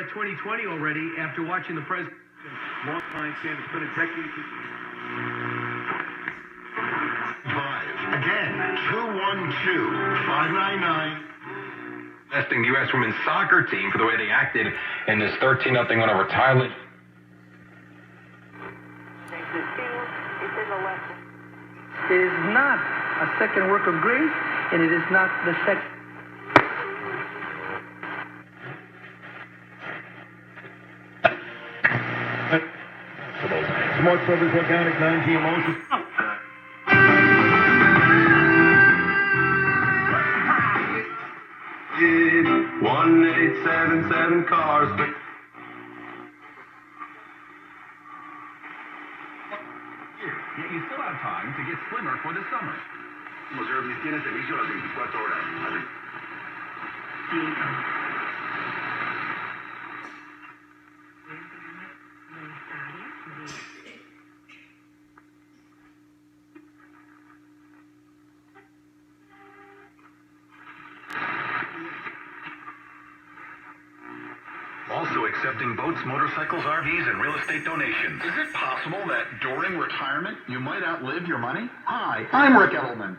2020 already after watching the president. Long time, Sam. It's been a decade. Again, 212-599. Testing the U.S. women's soccer team for the way they acted in this 13-0 win over Thailand. It is not a second work of grace, and it is not the second. Smart Service Organic non-GMO. 1877 cars. Yet you still have time to get slimmer for the summer. Service tiene servicio a las 24 horas. Also accepting boats, motorcycles, RVs, and real estate donations. Is it possible that during retirement you might outlive your money? Hi, I'm Rick Edelman.